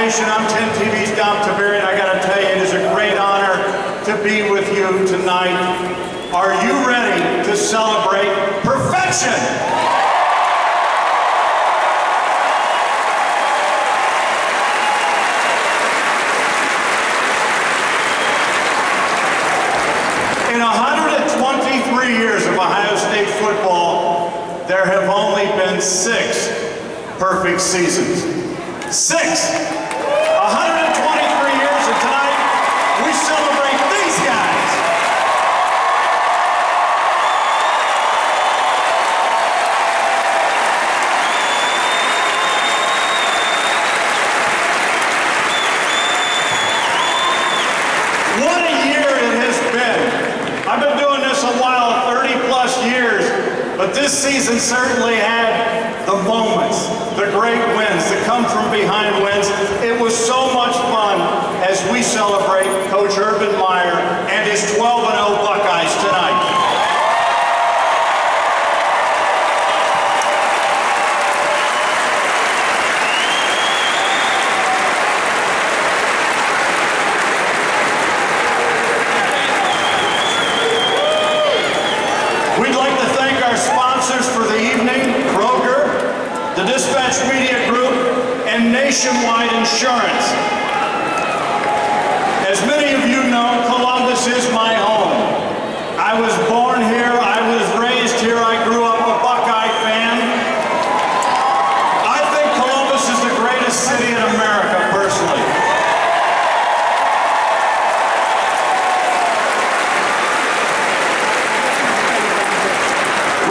Nation, I'm 10 TV's Dom Tiberi, and I gotta tell you, it is a great honor to be with you tonight. Are you ready to celebrate perfection? In 123 years of Ohio State football, there have only been 6 perfect seasons. 6! 123 years, and tonight we celebrate these guys. What a year it has been. I've been doing this a while, 30+ years, but this season certainly had the moments, the great wins, the come-from-behind wins. It was so much fun as we celebrate Coach Urban Meyer and his 12-0 Buckeyes tonight. We'd like to thank our sponsors for the evening, Kroger, the Dispatch Media Group, and Nationwide Insurance. As many of you know, Columbus is my home. I was born here, I was raised here, I grew up a Buckeye fan. I think Columbus is the greatest city in America, personally.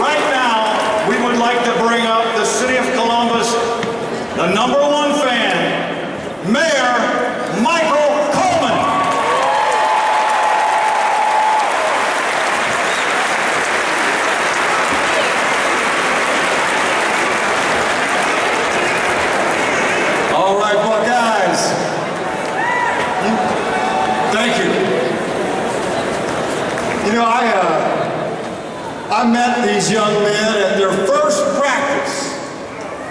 Right now, we would like to bring up the city of Columbus, the #1 fan, Mayor Michael Coleman. All right, Buckeyes. Thank you. You know, I met these young men at their first practice,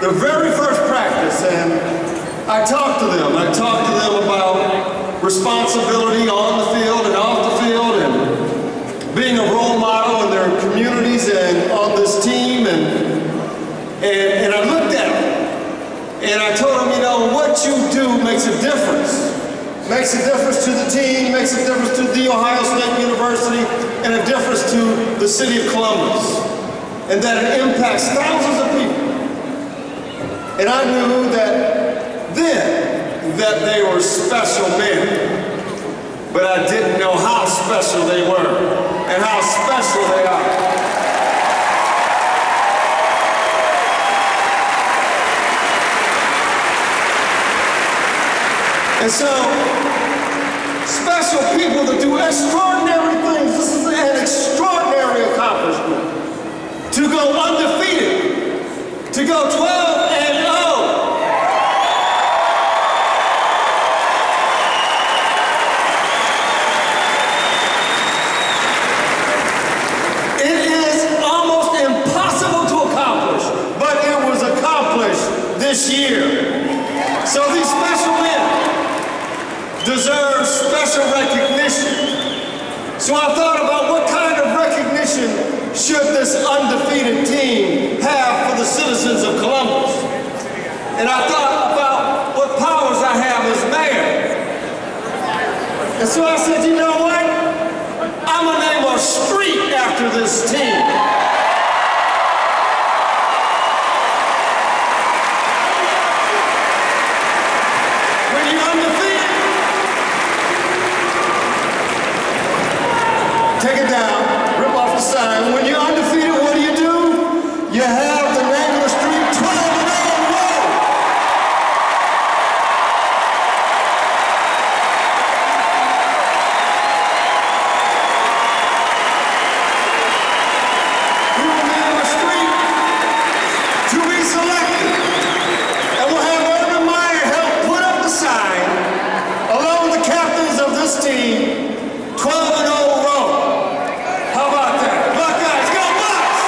their very first practice, and I talked to them. I talked to them about responsibility on the field and off the field, and being a role model in their communities and on this team, and I looked at them, and I told them, you know, what you do makes a difference. Makes a difference to the team, makes a difference to The Ohio State University, and a difference to the city of Columbus. And that it impacts thousands of people. And I knew that then that they were special men. But I didn't know how special they were and how special they are. And so, special people that do extraordinary things. This is an extraordinary accomplishment. To go undefeated, to go 12-0. It is almost impossible to accomplish, but it was accomplished this year. So these special men deserve special recognition. So I thought about what kind of recognition should this undefeated team have for the citizens of Columbus. And I thought about what powers I have as mayor. And so I said, you know what? I'm gonna name a street after this team. Take it down, rip off the sign. When you're undefeated, what do? You have the name of the street, 12-0 Road. We will name a street to be selected. And we'll have Urban Meyer help put up the sign, along with the captains of this team, 12-0 Road. How about that? Buckeyes, go Bucks!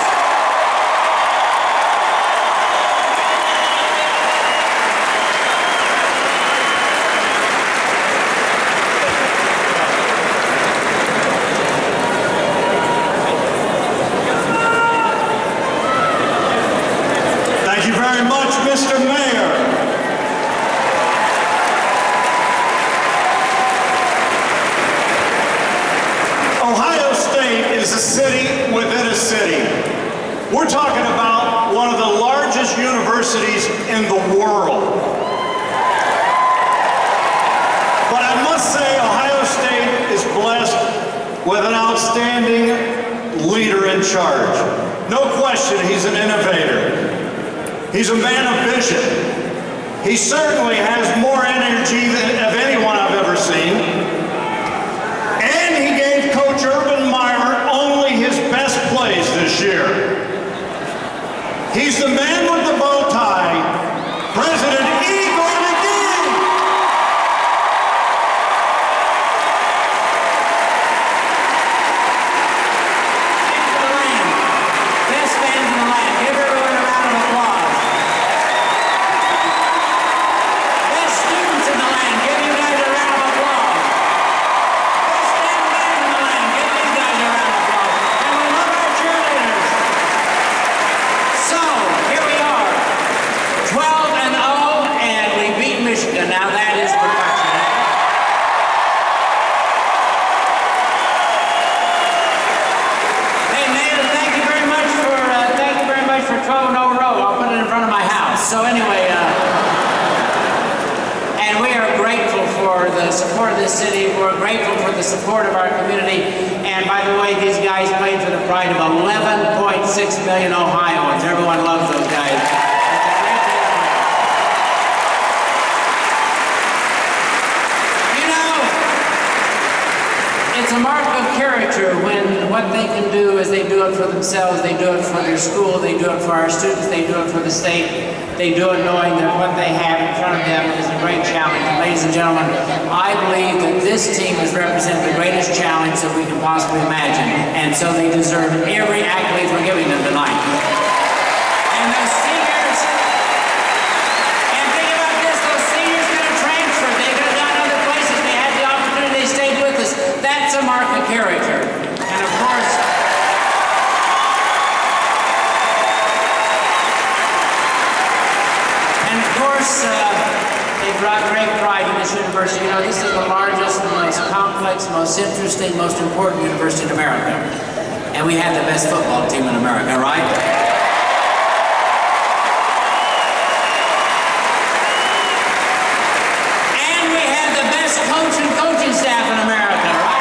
We're talking about one of the largest universities in the world. But I must say, Ohio State is blessed with an outstanding leader in charge. No question, he's an innovator. He's a man of vision. He certainly has more energy than of anyone I've ever seen. And he gave Coach Urban Meyer only his best plays this year. He's the man with the bow tie, President Igor McGee. Fans of the land, best fans in the land, give everyone a round of applause. Best students in the land, give you guys a round of applause. Best fan band in the land, give these guys a round of applause. And we love our cheerleaders. So, here we are, 12-0, and we beat Michigan. Now that is perfection. Hey, Mayor, thank you very much for 12-0 row. I'll put it in front of my house. So anyway, and we are grateful for the support of this city. We're grateful for the support of our community. And by the way, these guys played for the pride of 11.6 million Ohioans. Everyone loves those guys. You know, it's a mark of character when what they can do is they do it for themselves, they do it for their school, they do it for our students, they do it for the state, they do it knowing that what they have in front of them is a great challenge. And ladies and gentlemen, I believe that this team has represented the greatest challenge that we can possibly imagine, and so they deserve every accolade we're giving them tonight. And those seniors, and think about this, those seniors could have transferred, they could have gone other places, they had the opportunity, they stayed with us. That's a mark of character. And of course, they brought great pride in this university. You know, this is the largest, the most complex, most interesting, most important university in America. And we have the best football team in America, right? And we have the best coach and coaching staff in America, right?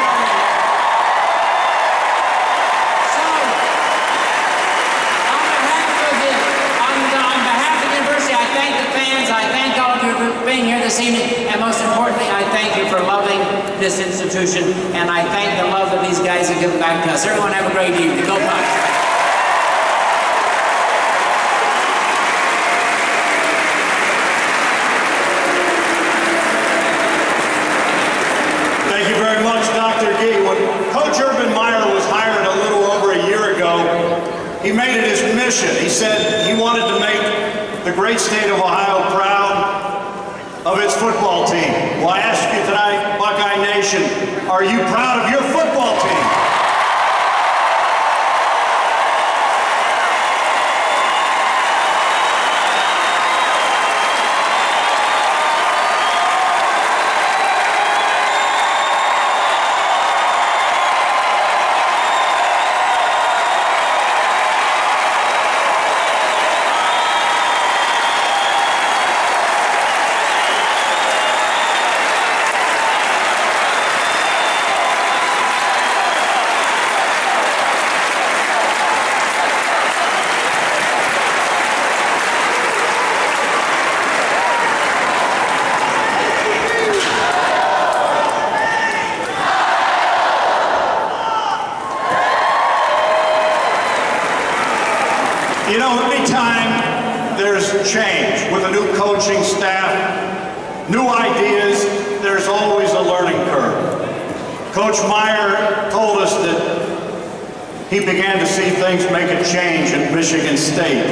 So, on behalf of the university, I thank the fans, I thank all of you for being here this evening, and most importantly, I thank you for loving this institution, and I thank the love that these guys have given back to us. Everyone have a great evening. Go Bucks. Thank you very much, Dr. Gee. When Coach Urban Meyer was hired a little over a year ago, he made it his mission. He said he wanted to make the great state of Ohio proud of its football team. Well, I ask you tonight, Buckeye Nation, are you proud of your football team? You know, anytime there's change with a new coaching staff, new ideas, there's always a learning curve. Coach Meyer told us that he began to see things make a change in Michigan State.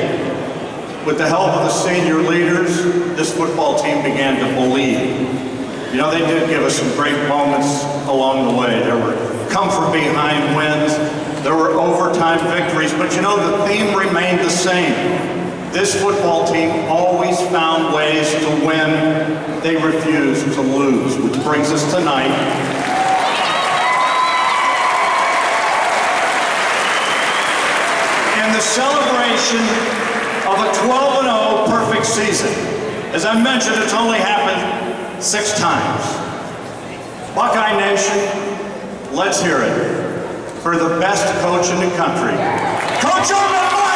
With the help of the senior leaders, this football team began to believe. You know, they did give us some great moments along the way. There were come from behind wins. There were overtime victories, but you know, the theme remained the same. This football team always found ways to win. They refused to lose, which brings us tonight. And the celebration of a 12-0 perfect season. As I mentioned, it's only happened 6 times. Buckeye Nation, let's hear it for the best coach in the country, Coach Urban Meyer!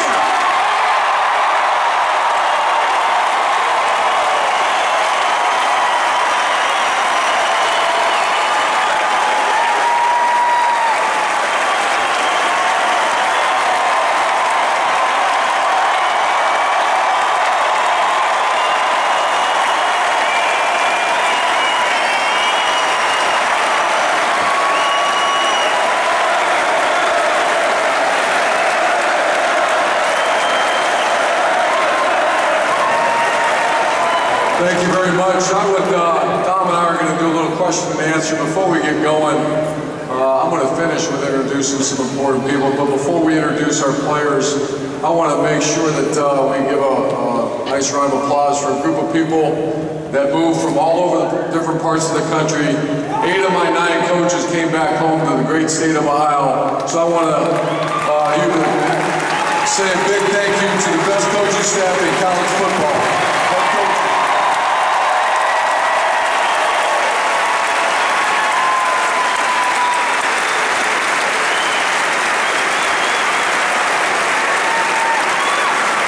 Thank you very much. Dom and I are going to do a little question and answer. Before we get going, I'm going to finish with introducing some important people. But before we introduce our players, I want to make sure that we give a nice round of applause for a group of people that moved from all over the different parts of the country. 8 of my 9 coaches came back home to the great state of Ohio. So I want to say a big thank you to the best coaching staff in college football.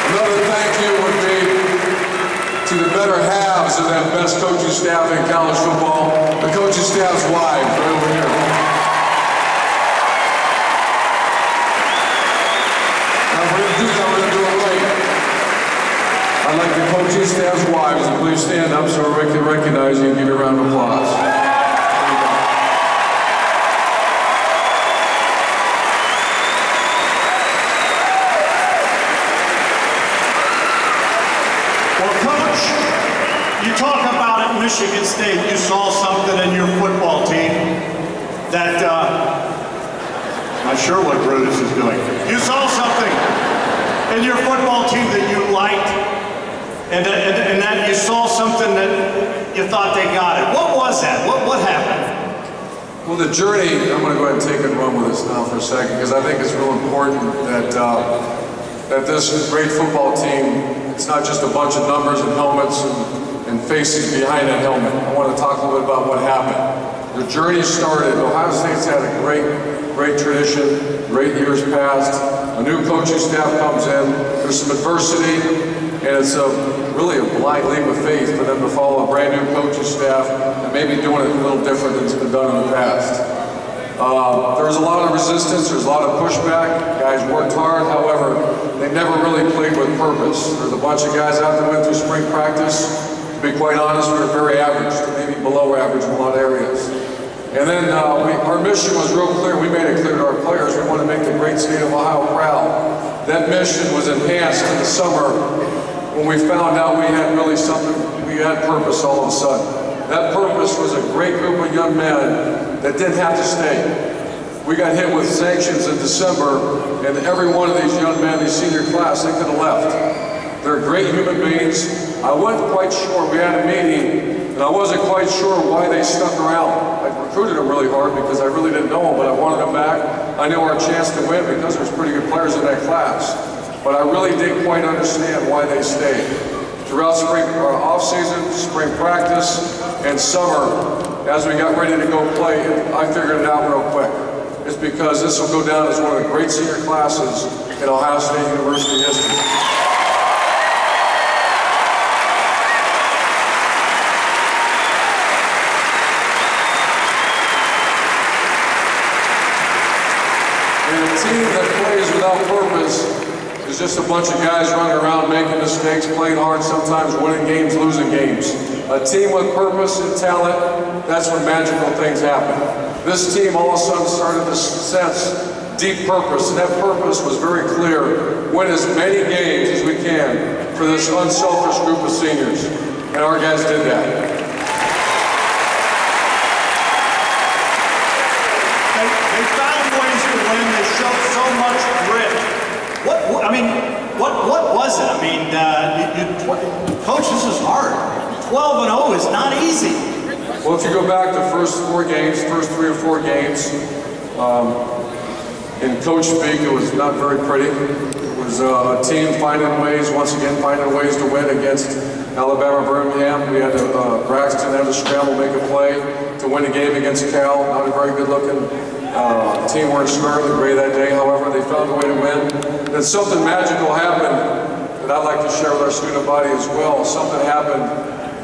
Another thank you would be to the better halves of that best coaching staff in college football, the coaching staff's wives right over here. Now if we're going to do that, we're going to do it right. I'd like the coaching staff's wives to please stand up so we can recognize you and give you a round of applause. You talk about at Michigan State, you saw something in your football team that, I'm not sure what Brutus is doing. You saw something in your football team that you liked, and that you saw something that you thought they got it. What was that? What happened? Well, the journey, I'm going to go ahead and take and run with this now for a second, because I think it's real important that, that this great football team, it's not just a bunch of numbers and helmets and faces behind that helmet. I want to talk a little bit about what happened. The journey started. Ohio State's had a great tradition, great years past. A new coaching staff comes in. There's some adversity, and it's really a blind leap of faith for them to follow a brand new coaching staff and maybe doing it a little different than it's been done in the past. There was a lot of resistance, there's a lot of pushback, guys worked hard, however, they never really played with purpose. There's a bunch of guys out that went through spring practice. To be quite honest, we were very average, to maybe below average in a lot of areas. And then our mission was real clear, we made it clear to our players, we want to make the great state of Ohio proud. That mission was enhanced in the summer when we found out we had really something, we had purpose all of a sudden. That purpose was a great group of young men that didn't have to stay. We got hit with sanctions in December, and every one of these young men, these senior class, they could have left. They're great human beings. I wasn't quite sure, we had a meeting, and I wasn't quite sure why they stuck around. I recruited them really hard because I really didn't know them, but I wanted them back. I knew our chance to win because there's pretty good players in that class. But I really didn't quite understand why they stayed. Throughout spring off-season, spring practice, and summer, as we got ready to go play, I figured it out real quick. It's because this will go down as one of the great senior classes in Ohio State University history. And a team that plays without purpose is just a bunch of guys running around making mistakes, playing hard, sometimes winning games, losing games. A team with purpose and talent, that's when magical things happen. This team all of a sudden started to sense deep purpose, and that purpose was very clear. Win as many games as we can for this unselfish group of seniors. And our guys did that. They found ways to win. They showed so much grit. What was it? I mean, coach, this is hard. 12-0 is not easy. Well, if you go back the first 3 or 4 games, in coach speak, it was not very pretty. It was a team once again finding ways to win against Alabama Birmingham. We had Braxton had to scramble, make a play to win a game against Cal. Not a very good looking team weren't scoring the great that day. However, they found a way to win. Then something magical happened that I'd like to share with our student body as well. Something happened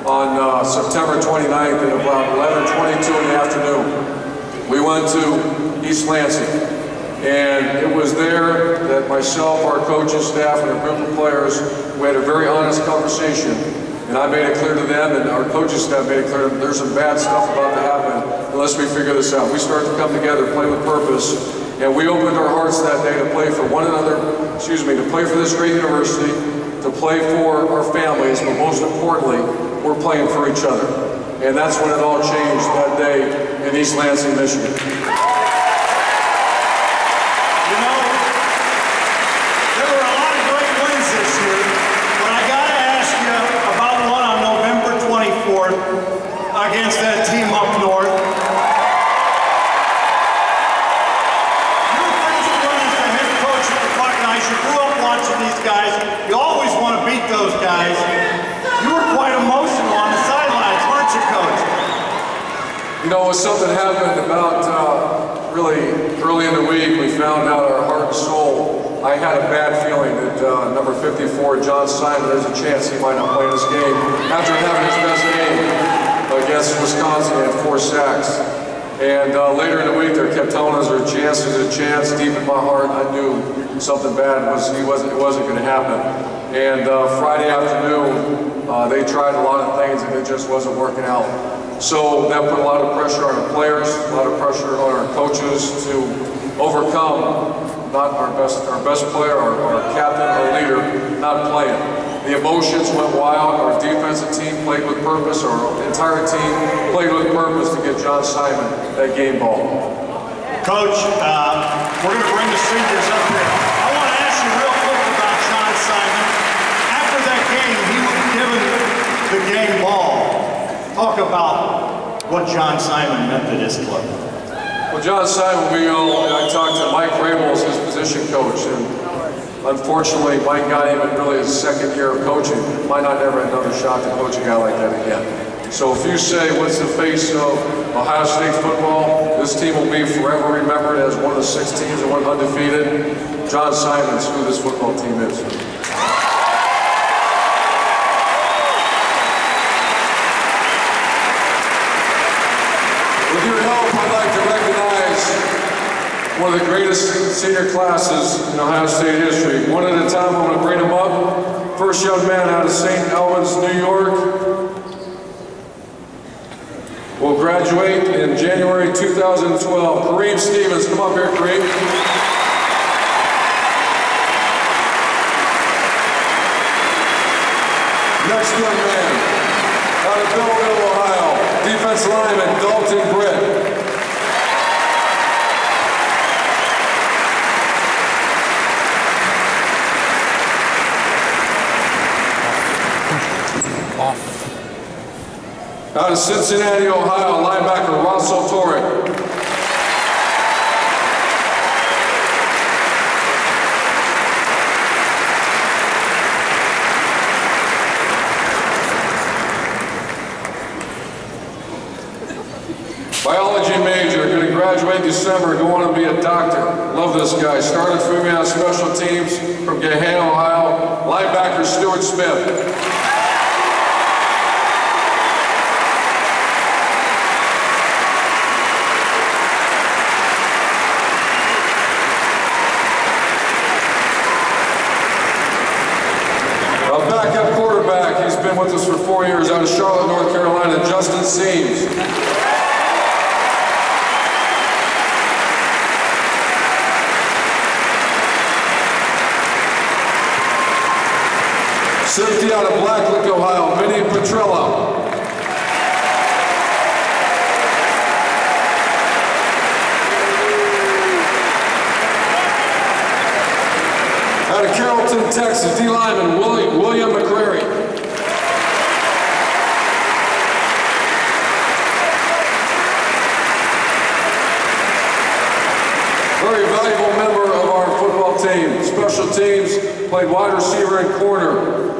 on September 29th at about 11:22 in the afternoon. We went to East Lansing, and it was there that myself, our coaches, staff, and a group of players, we had a very honest conversation, and I made it clear to them, and our coaching staff made it clear to them, there's some bad stuff about to happen unless we figure this out. We start to come together, play with purpose, and we opened our hearts that day to play for one another, to play for this great university, to play for our families, but most importantly, we're playing for each other. And that's when it all changed that day in East Lansing, Michigan. You know, there were a lot of great wins this year, but I gotta ask you about one on November 24th against that team up north. Your friends of mine as the head coach of the Buckeyes, you grew up watching these guys, you always want to beat those guys. You were quite emotional on the sidelines, weren't you, Coach? You know, something happened about really early in the week. We found out our heart and soul. I had a bad feeling that number 54, John Simon, there's a chance he might not play this game. After having his best game against Wisconsin, he had 4 sacks. And later in the week, they kept telling us there's a chance. Deep in my heart, I knew something bad it wasn't going to happen. And Friday afternoon, they tried a lot of things and it just wasn't working out. So that put a lot of pressure on our players, a lot of pressure on our coaches to overcome not our best player, our captain, our leader, not playing. The emotions went wild. Our defensive team played with purpose. Our entire team played with purpose to get John Simon that game ball. Coach, we're going to bring the seniors up here. I want to ask you real quick about John Simon. After that game, he was given the game ball. Talk about what John Simon meant to this club. Well, John Simon, I talked to Mike Rabel as his position coach, and unfortunately, Mike got him in really his second year of coaching. Might not ever have another shot to coach a guy like that again. So if you say, what's the face of Ohio State football, this team will be forever remembered as one of the 6 teams that went undefeated. John Simon's who this football team is. With your help, I'd like to recognize one of the greatest senior classes in Ohio State history. One at a time, I'm going to bring them up. First young man out of St. Albans, New York. Will graduate in January 2012. Kareem Stevens, come up here, Kareem. Next young man, out of Belleville, Ohio, defense lineman Dalton Britt. Out of Cincinnati, Ohio, linebacker Russell Torrey. Biology major, going to graduate December, go on to be a doctor. Love this guy. Started for me on special teams from Gahanna, Ohio. Linebacker Stuart Smith. Backup quarterback, he's been with us for 4 years out of Charlotte, North Carolina, Justin Seams. Safety out of Blacklick, Ohio, Vinny Petrella. Out of Carrollton, Texas, D-lineman William McCrary. Very valuable member of our football team, special special teams, played wide receiver and corner.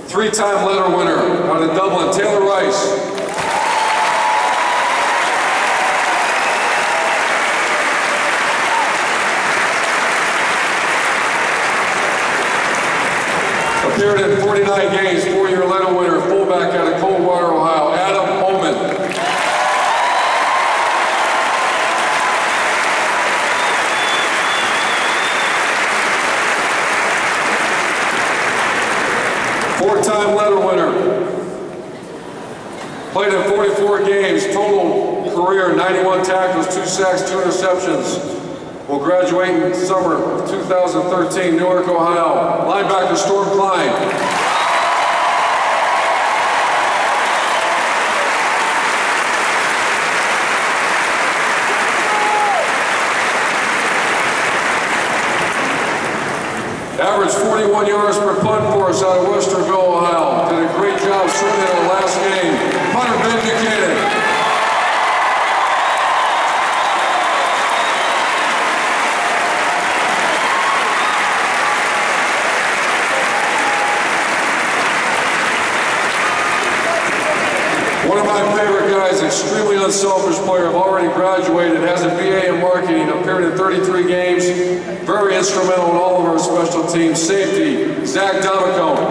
Three-time letter winner out of Dublin, Taylor Rice. Appeared in 49 games, four-year letter winner, fullback out of Coldwater, Ohio, Adam Ullman. Four-time letter winner. Played in 44 games, total career 91 tackles, 2 sacks, 2 interceptions. Will graduate in summer of 2013, Newark, Ohio. Linebacker Storm Klein. Averaged 41 yards per punt for us out of Westerville, Ohio. Did a great job swinging in the last game. Punter Ben Buchanan. One of my favorite guys, extremely unselfish player, I've already graduated, has a BA in marketing, appeared in 33 games, very instrumental in all of our special teams. Safety, Zach Domicone.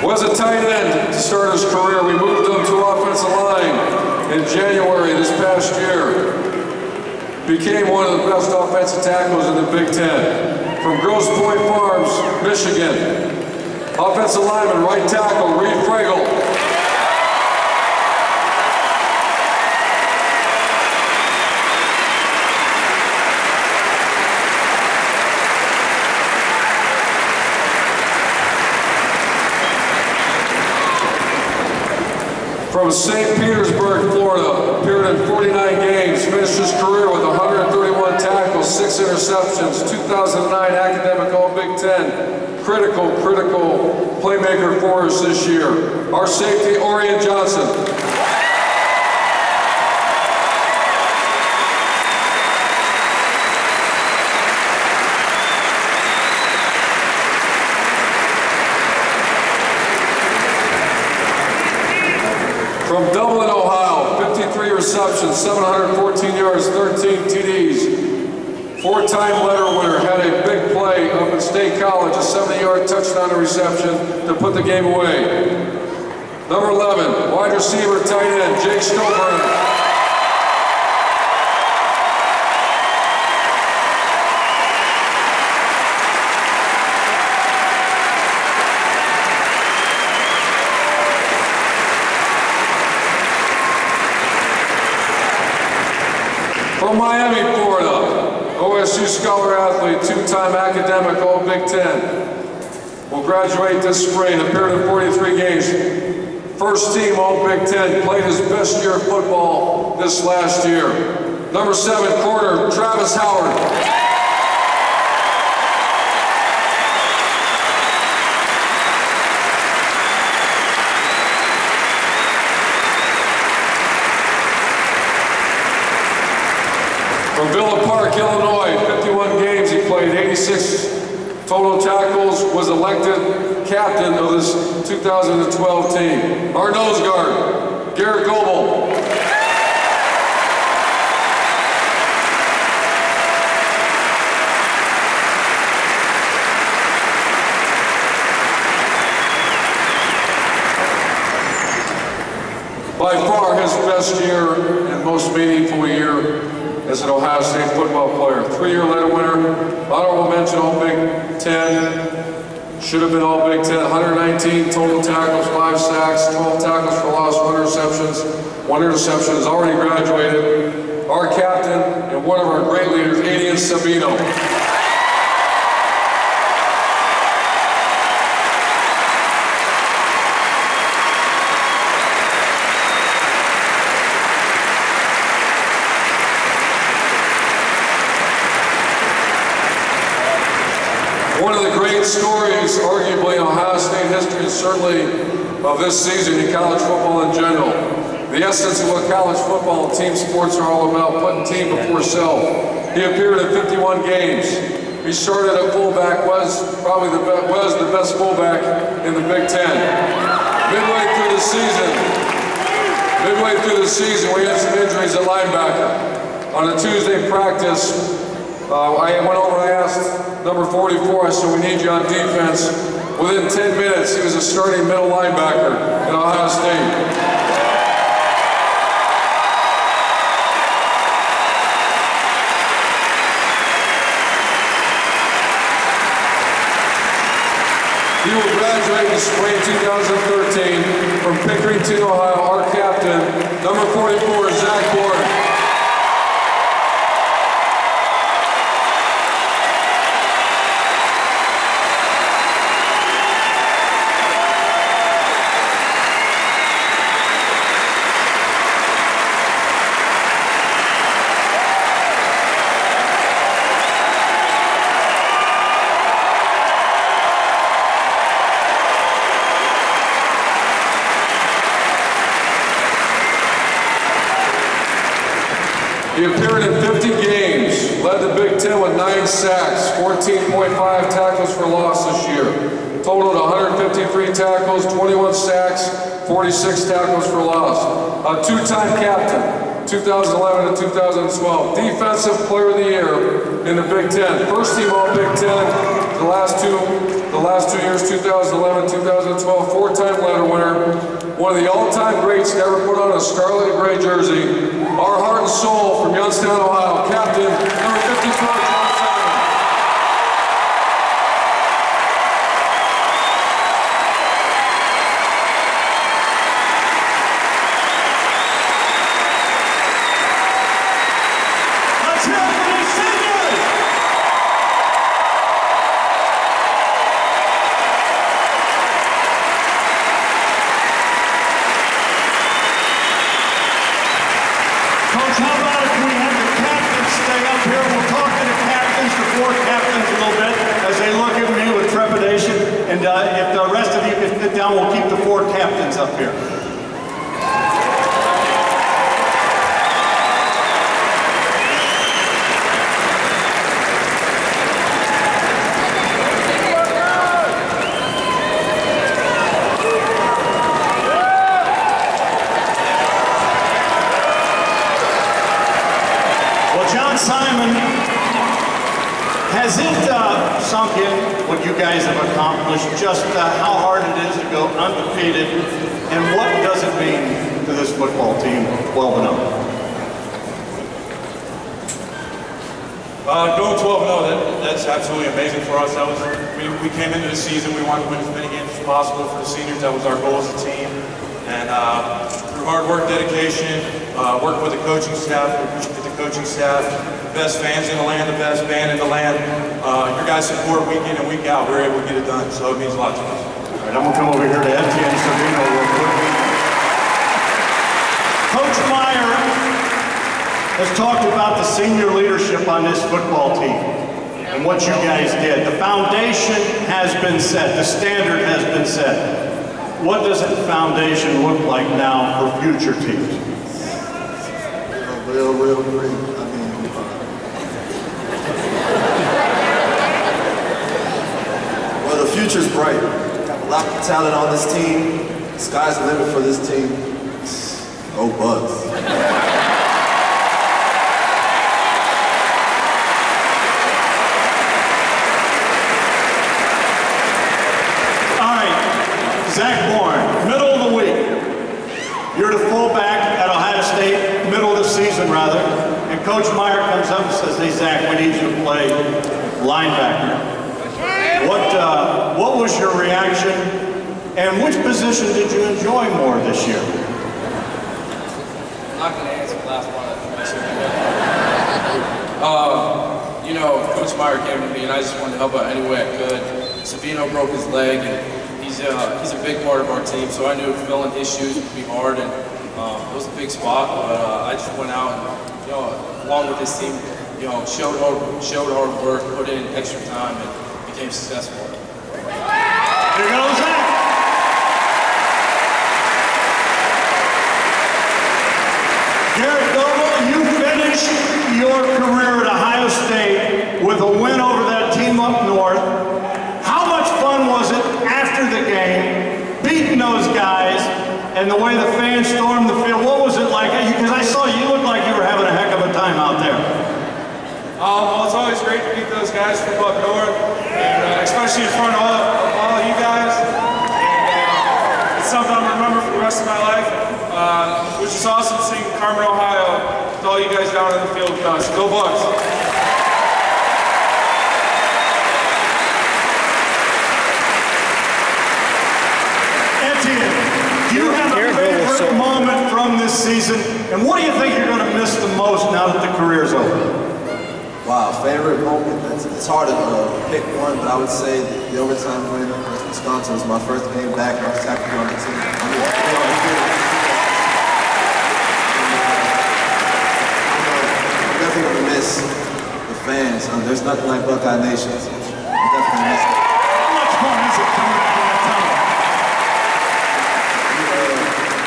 Was a tight end to start his career. We moved him to offensive line in January this past year. Became one of the best offensive tackles in the Big Ten. From Grosse Pointe Farms, Michigan. Offensive lineman, right tackle, Reed Fragel. From St. Petersburg, Florida, appeared in 49 games, finished his career with 131 tackles, 6 interceptions, 2009 academic All-Big Ten. Critical playmaker for us this year. Our safety, Orion Johnson. From Dublin, Ohio, 53 receptions, 714 yards, 13 TDs. Four-time letter winner, had a big play up at State College, a 70-yard touchdown to reception to put the game away. Number 11, wide receiver, tight end, Jake Stolberg. From Miami, Florida, OSU scholar athlete, 2-time academic All-Big Ten. Will graduate this spring, appeared in 43 games. First team All-Big Ten, played his best year of football this last year. Number 7, corner, Travis Howard. From Villa Park, Illinois, 51 games, he played 86 total tackles, was elected captain of this 2012 team. Our nose guard, Garrett Goebel. By far his best year and most meaningful year as an Ohio State football player. 3-year letter winner, honorable mention All-Big Ten, should have been All-Big Ten, 119 total tackles, 5 sacks, 12 tackles for loss, 1 interceptions. 1 interception, has already graduated. Our captain and one of our great leaders, Adian Sabino. One of the great stories, arguably in Ohio State history, and certainly of this season in college football in general. The essence of what college football and team sports are all about, putting team before self. He appeared in 51 games. He started at fullback, was the best fullback in the Big Ten. Midway through the season, we had some injuries at linebacker. On a Tuesday practice, I went over and I asked number 44, I said, we need you on defense. Within 10 minutes, he was a starting middle linebacker in Ohio State. He will graduate in spring 2013 from Pickerington, Ohio. Our captain, number 44, Zach Bourne. He appeared in 50 games, led the Big Ten with 9 sacks, 14.5 tackles for loss this year. Totaled 153 tackles, 21 sacks, 46 tackles for loss. A two-time captain, 2011 and 2012. Defensive Player of the Year in the Big Ten. First team All Big Ten the last two years, 2011, 2012. Four-time letter winner. One of the all-time greats to ever put on a scarlet and gray jersey. Our heart and soul from Youngstown, Ohio, captain, number 54, John Simon. Let's hear it for these seniors! Coach, how about if we have the captains stay up here? We'll talk to the captains, the 4 captains a little bit as they look at me with trepidation. And if the rest of you can sit down, we'll keep the 4 captains up here. John Simon, has it sunk in what you guys have accomplished, just how hard it is to go undefeated, and what does it mean to this football team, 12-0? Going 12-0, that's absolutely amazing for us. We came into the season, we wanted to win as many games as possible for the seniors. That was our goal as a team. And through hard work, dedication, working with the coaching staff, the best fans in the land, the best band in the land. Your guys' support week in and week out, we're able to get it done. So it means a lot to us. All right, I'm going to come over here to Etienne Savino real quick. Coach Meyer has talked about the senior leadership on this football team and what you guys did. The foundation has been set. The standard has been set. What does that foundation look like now for future teams? Real great. I mean, well, the future's bright. Got a lot of talent on this team. The sky's the limit for this team. Go Bucks. Zach Bourne, middle of the week. You're the fullback at Ohio State, middle of the season rather, and Coach Meyer comes up and says, hey Zach, we need you to play linebacker. What was your reaction, and which position did you enjoy more this year? I'm not going to answer the last one of that question. You know, Coach Meyer came to me and I just wanted to help out any way I could. Savino broke his leg and he's a big part of our team, so I knew filling his shoes would be hard, and it was a big spot. But I just went out and, you know, along with this team, you know, showed hard work, put in extra time, and became successful. Here goes Zach. Garrett Doble, you finished your career at Ohio State with a win over that team up north. How much fun was it after the game, beating those guys, and the way the fans stormed the field? What was it like? Because I saw you looked like you were having a heck of a time out there. Well, it's always great to beat those guys from up north, and especially in front of all of you guys. And it's something I'll remember for the rest of my life, which is awesome seeing Carmen, Ohio, with all you guys down in the field with us. Go Bucks! Etienne, do you have a favorite moment from this season, and what do you think you're going to miss the most now that the career's over? Wow, favorite moment? It's hard to pick one, but I would say the overtime win against Wisconsin was my first game back. I was happy on the team. I'm definitely going to miss the fans. There's nothing like Buckeye Nation. So I'm definitely miss it. How much fun is it coming out of that tunnel?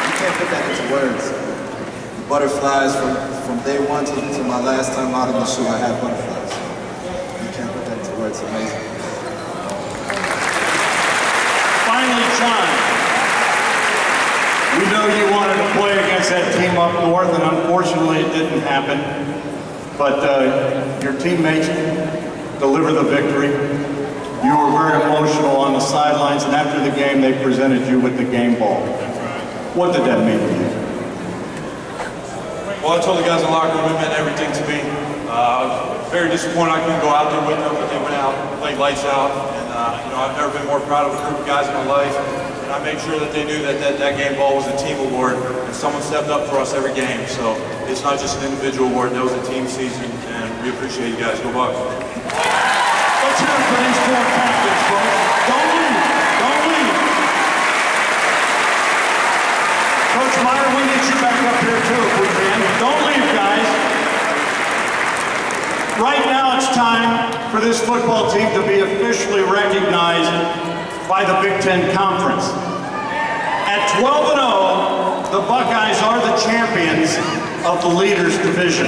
You can't put that into words. The butterflies from day one to my last time out in the shoe, I had butterflies. You can't put that into words. It's amazing. Finally, John, we know you wanted to play against that team up north, and unfortunately it didn't happen. But your teammates delivered the victory. You were very emotional on the sidelines, and after the game they presented you with the game ball. What did that mean to you? Well, I told the guys in the locker room it meant everything to me. I was very disappointed I couldn't go out there with them, but they went out, played lights out, and I've never been more proud of a group of guys in my life. And I made sure that they knew that game ball was a team award, and someone stepped up for us every game. So it's not just an individual award, that was a team season, and we appreciate you guys. Go Bucks. Let's hear it for these four captains, folks. Don't leave. Don't leave. Coach Meyer, we need you back up here too, if we can. Don't leave, guys. Right now it's time for this football team to be officially recognized by the Big Ten Conference. At 12-0, the Buckeyes are the champions of the Leaders Division.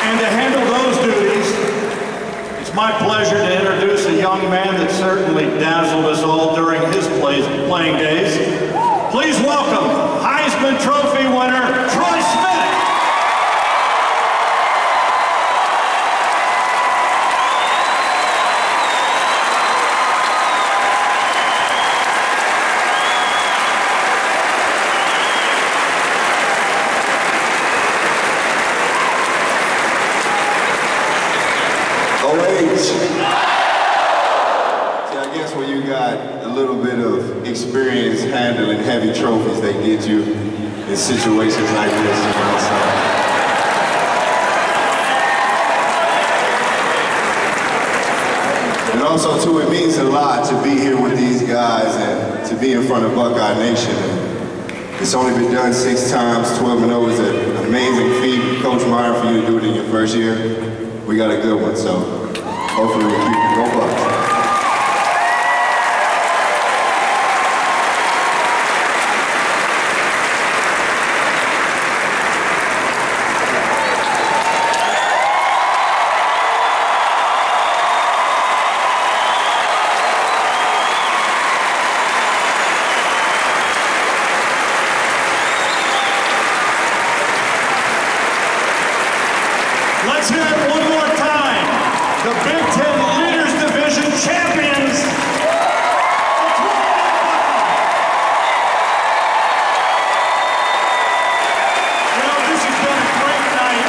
And to handle those duties, it's my pleasure to introduce a young man that certainly dazzled us all during his playing days. Please welcome Heisman Trophy winner, Troy Smith. Experience handling heavy trophies, they get you in situations like this, you know, so. And also too, it means a lot to be here with these guys and to be in front of Buckeye Nation. And it's only been done 6 times, 12-0 is an amazing feat. Coach Meyer, for you to do it in your first year, we got a good one, so hopefully we'll keep it. Go Bucks. Let's hear it one more time. The Big Ten Leaders Division champions. You know, this has been a great night.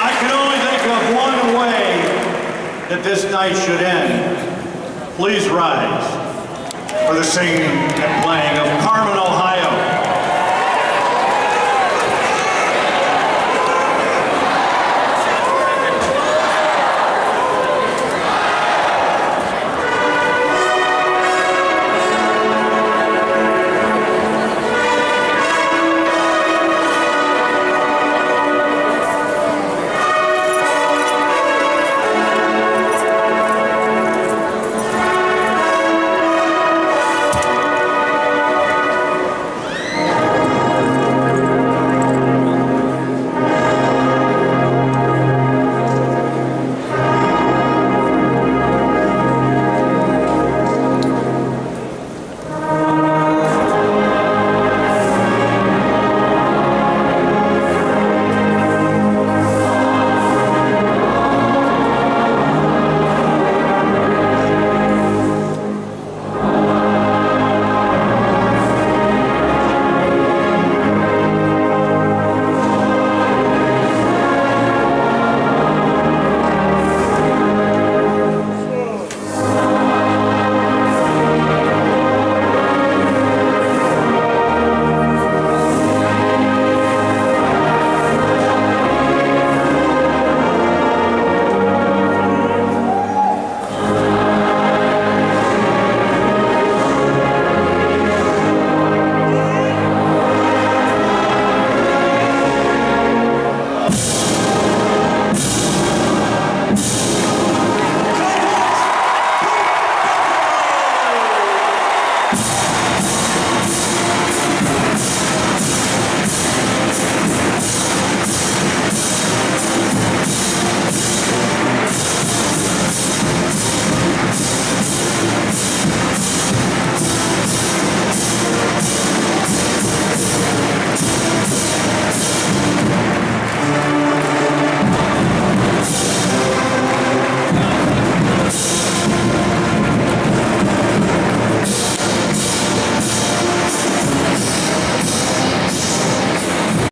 I can only think of one way that this night should end. Please rise for the singing and playing of Carmen, Ohio.